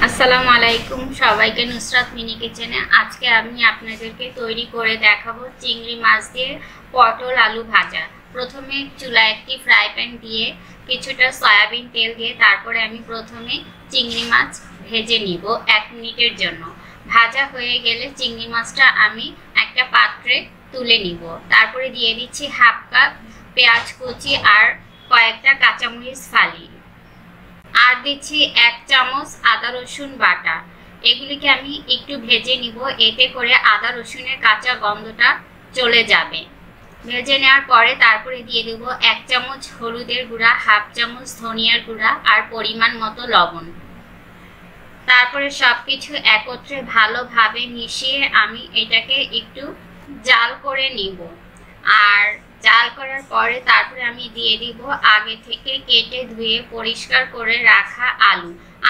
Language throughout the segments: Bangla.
আসসালামু আলাইকুম সবাইকে নুসরাত মিনি কিচেনে আজকে আমি আপনাদেরকে তৈরি করে দেখাবো চিংড়ি মাছ দিয়ে পটল আলু ভাজা। প্রথমে চুলায় একটি ফ্রাই প্যান দিয়ে কিছুটা সয়াবিন তেল দিয়ে তারপরে আমি প্রথমে চিংড়ি মাছ ভেজে নিব 1 মিনিটের জন্য। ভাজা হয়ে গেলে চিংড়ি মাছটা আমি একটা পাত্রে তুলে নিব। তারপরে দিয়ে দিচ্ছি হাফ কাপ পেঁয়াজ কুচি আর কয়েকটা কাঁচামরিচ ফালি, আর দিচ্ছি 1 চামচ আদা রসুন বাটা। এগুলিকে আমি একটু ভেজে নিব, এতে করে আদা রসুনের কাঁচা গন্ধটা চলে যাবে। ভেজে নেওয়ার পরে তারপরে দিয়ে দেব 1 চামচ হলুদের গুঁড়া, হাফ চামচ ধনিয়ার গুঁড়া আর পরিমাণ মতো লবণ। তারপরে সবকিছু একত্রে ভালোভাবে মিশিয়ে আমি এটাকে একটু জাল করে নিব। আর জাল করার পরে তারপরে আমি দিয়ে দিব আগে থেকে কেটে ধুয়ে পরিষ্কার করে রাখা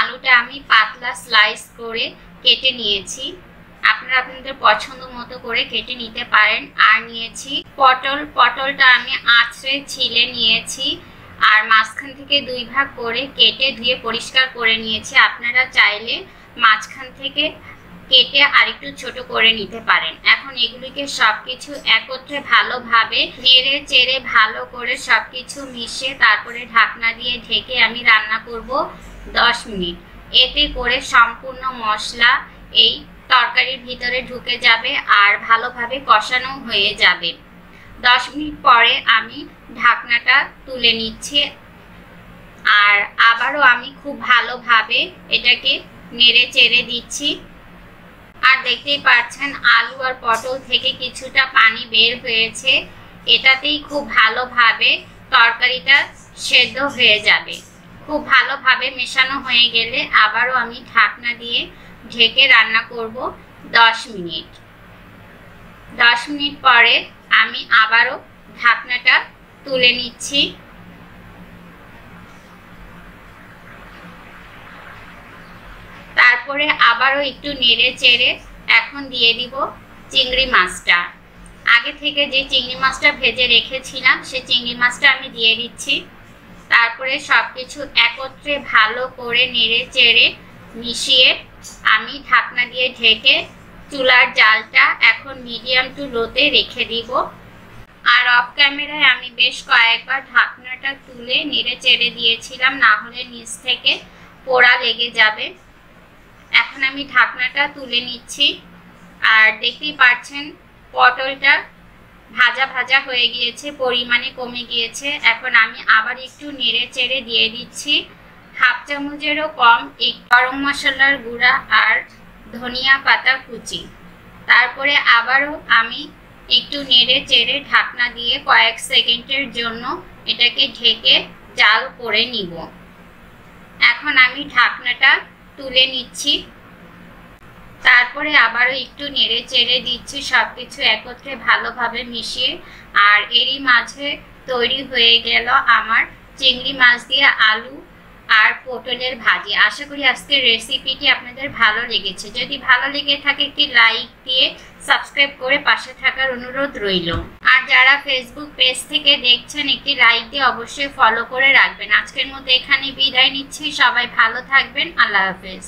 আলুটা আমি পাতলা স্লাইস করে কেটে নিয়েছি। আপনারা আপনাদের পছন্দ মতো করে কেটে নিতে পারেন। আর নিয়েছি পটলটা আমি আঁচড়ে ছিলে নিয়েছি আর মাঝখান থেকে 2 ভাগ করে কেটে ধুয়ে পরিষ্কার করে নিয়েছি। আপনারা চাইলে মাঝখান থেকে কেটে আরেকটু ছোট করে নিতে পারেন। এখন এগুলিকে সবকিছু একত্রে ভালোভাবে নেড়ে চেড়ে ভালো করে সবকিছু মিশিয়ে তারপরে ঢাকনা দিয়ে ঢেকে আমি রান্না করব 10 মিনিট। এতে করে সম্পূর্ণ মশলা এই তরকারির ভিতরে ঢুকে যাবে আর ভালোভাবে কষানো হয়ে যাবে। 10 মিনিট পরে আমি ঢাকনাটা তুলে নিচ্ছি আর আবারও আমি খুব ভালোভাবে এটাকে নেড়ে চেড়ে দিচ্ছি। আর দেখতেই পাচ্ছেন আলু আর পটল থেকে কিছুটা পানি বের হয়েছে, এটাতেই খুব ভালোভাবে তরকারিটা সেদ্ধ হয়ে যাবে। খুব ভালোভাবে মেশানো হয়ে গেলে আবারও আমি ঢাকনা দিয়ে ঢেকে রান্না করব 10 মিনিট। 10 মিনিট পরে আমি আবারও ঢাকনাটা তুলে নিচ্ছি। তারপরে আবারও একটু নেড়ে চেড়ে এখন দিয়ে দিব চিংড়ি মাছটা। আগে থেকে যে চিংড়ি মাছটা ভেজে রেখেছিলাম সেই চিংড়ি মাছটা আমি দিয়ে দিচ্ছি। তারপরে সবকিছু একত্রে ভালো করে নেড়ে চেড়ে মিশিয়ে আমি ঢাকনা দিয়ে ঢেকে চুলার জালটা এখন মিডিয়াম টু লোতে রেখে দিব। আর অফ ক্যামেরায় আমি বেশ কয়েকবার ঢাকনাটা তুলে নেড়ে চেড়ে দিয়েছিলাম, না হলে নিচ থেকে পোড়া লেগে যাবে। এখন আমি ঢাকনাটা তুলে নিচ্ছি আর দেখতেই পাচ্ছেন পটলটা ভাজা ভাজা হয়ে গিয়েছে, পরিমাণে কমে গিয়েছে। এখন আমি আবার একটু নেড়ে চেড়ে দিয়ে দিচ্ছি হাফ চামচেরও কম গরম মশলার গুঁড়া আর ধনিয়া পাতা কুচি। তারপরে আবারও আমি একটু নেড়ে চেড়ে ঢাকনা দিয়ে কয়েক সেকেন্ডের জন্য এটাকে ঢেকে জাল করে নিব। এখন আমি ঢাকনাটা তুলে নিচ্ছি, তারপরে আবারও একটু নেড়ে চেড়ে দিচ্ছি সবকিছু একত্রে ভালোভাবে মিশিয়ে। আর এরই মাঝে তৈরি হয়ে গেল আমার চিংড়ি মাছ দিয়ে আলু আর পটলের ভাজি। আশা করি আজকের রেসিপিটি আপনাদের ভালো লেগেছে। যদি ভালো লেগে থাকে একটি লাইক দিয়ে সাবস্ক্রাইব করে পাশে থাকার অনুরোধ রইল। আর যারা ফেসবুক পেজ থেকে দেখছেন একটি লাইক দিয়ে অবশ্যই ফলো করে রাখবেন। আজকের মতো এখানে বিদায় নিচ্ছি। সবাই ভালো থাকবেন। আল্লাহ হাফেজ।